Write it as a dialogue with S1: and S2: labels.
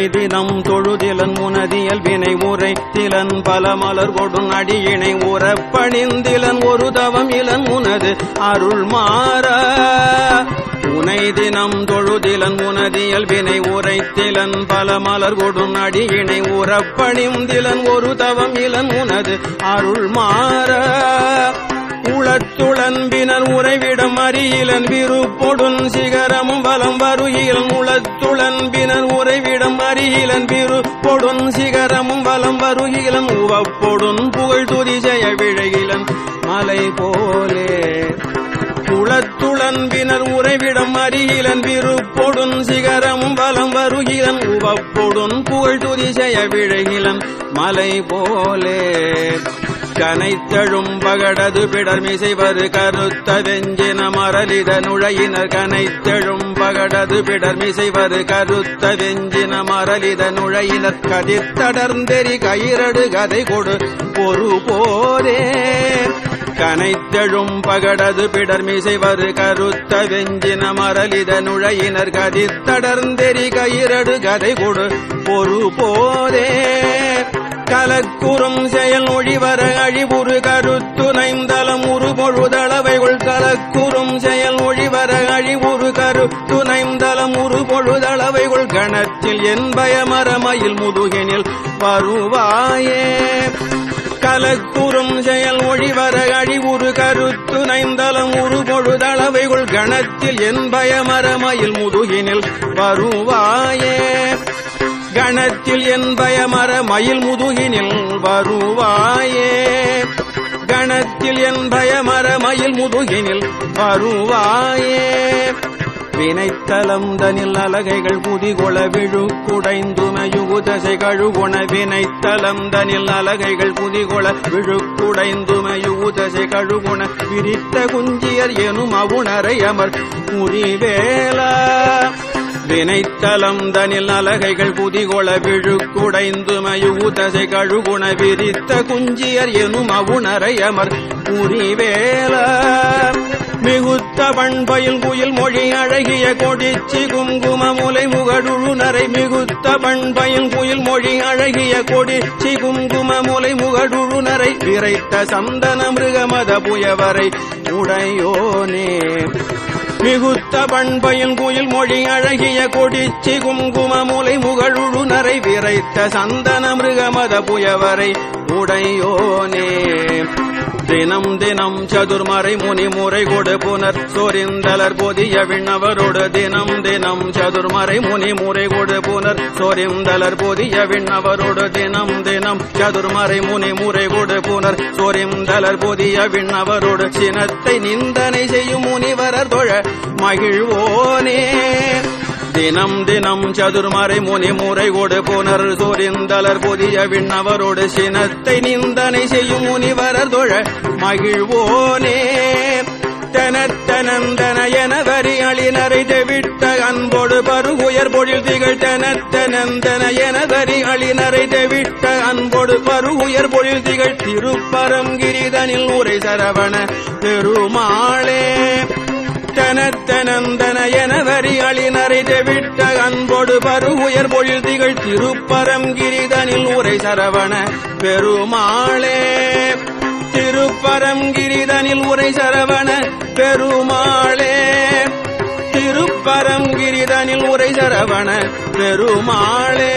S1: தினம் தொழுதிலன் முனதியல் வினை உரை திலன் பல மலர் கொடும் அடியினை உறப்பணிந்திலன் ஒரு தவம் இலன் உனது அருள் மாற உனை தினம் தொழுதிலன் முனதியல் வினை உரைத்திலன் பல மலர் கொடும் அடியினை உறப்பணிந்திலன் ஒரு தவம் இலன் உனது அருள் மாற உளத்துளன்பினர் உறைவிடம் அறியிலன் விருப்பொடுன் சிகரமும் வலம் வருகிலன் உளத்துளன்பினர் உறைவிடம் அறியிலன் விருப்பொடுன் சிகரமும் வலம் வருகிலன் உவப்பொடுன் புகழ் துதிசெய விழைகிலன் மலை போலே உளத்துளன்பினர் உறைவிடம் அறியிலன் விருப்பொடுன் சிகரமும் வலம் வருகிலன் உவப்பொடுன் புகழ் துதிசெய விழைகிலன் மலை போலே கனைத்தழும் பகடது பிடர்மிசைவரு கருத்த வெஞ்சின மரலித நுழையினர் கனைத்தழும் பகடது பிடர்மிசைவரு கருத்த வெஞ்சின மரலித நுழையினர் கதிர்த்தடர்ந்தெறி கயிரடு கதை கொடு ஒரு போரே கனைத்தழும் பகடது பிடர்மிசைவரு கருத்த வெஞ்சின மரலித நுழையினர் கதிர்த்தடர்ந்தெறி கயிரடு கதை கொடு ஒரு போரே கலக்குறும் செயல் ஒழிவர அழிவுறு கருத்துணைந்தலம் உருபொழுதளவைகள் கலக்குறும் செயல் ஒழிவர அழிவுறு கருத்துணைந்தலம் உருபொழுதளவைகள் கணத்தில் என் பயமரமயில் முதுகினில் வருவாயே கலக்குறும் செயல் ஒழிவர அழிவுறு கருத்துணைந்தலம் உருபொழுதளவைகள் கணத்தில் என் பயமரமயில் முதுகினில் வருவாயே கணத்தில் என் பயமர மயில் முதுகினில் வருவாயே கணத்தில் என் பயமர மயில் முதுகினில் வருவாயே வினைத்தலம் தனில் அலகைகள் புதிகொள விழுக்குடைந்துமையுகுதசை கழுகுண வினைத்தலம் தனில் அலகைகள் புதிகொள விழுக்குடைந்துமையுகுதசை கழுகுண விரித்த குஞ்சியர் எனும் அவுணரை அமர் முறிவேலா வினைத்தலம் தனில் அலகைகள் புதிகொள விழுக்குடைந்துமையுதசை கழுகுண விரித்த குஞ்சியர் எனும் அவுணரை அமர் புரிவேல மிகுத்த பண்பயில் குயில் மொழி அழகிய கொடிச்சி குங்கும முலை முகடுழுநரை மிகுத்த பண்பயில் குயில் மொழி அழகிய கொடிச்சி குங்கும முலை முகடுழுநரை விரைத்த சந்தன மிருகமத புயவரை உடையோனே மிகுத்த பண்பையின் குயில் மொழி அழகிய கொடிச்சி குங்கும முலை முகழுநரை விரைத்த சந்தன மிருகமத புயவரை உடையோனே தினம் தினம் சதுர்மறை முனி முறை கொடு புனர் சொரிந்தலர் பொதிய விண்ணவரோடு தினம் தினம் சதுர்மறை முனி முறை கொடு புனர் சொரிந்தலர் பொதிய விண்ணவரோடு தினம் தினம் சதுர்மறை முனி முறை கொடு புனர் சொரிந்தலர் பொதிய விண்ணவரோடு சினத்தை நிந்தனை செய்யும் முனிவரர் தொழ மகிழ்வோனே தினம் தினம் சதுர்மறை முனி முறை கொடு புனர் சொரிந்தலர் பொதிய விண்ணவரோடு சினத்தை நிந்தனை செய்யும் முனிவரர் தொழ மகிழ்வோனே தனத்தனந்தன என வரி அழினரை தெவிட்ட அன்போடு பருகுயர் பொழில் திகழ் தனத்தனந்தன என வரி அழினரை தெவிட்ட அன்போடு பருகுயர் பொழில் திகழ் திருப்பரங்கிரிதனில் உரை சரவண பெருமாளே தனத்தனந்தன என வரி அழினரை தெவிட்ட அன்போடு பருகுயர் பொழில் திகழ் திருப்பரங்கிரிதனில் உரை சரவண பெருமாளே திருப்பரங்கிரிதனில் உரை சரவண பெருமாளே திருப்பரங்கிரிதனில் உரை சரவண பெருமாளே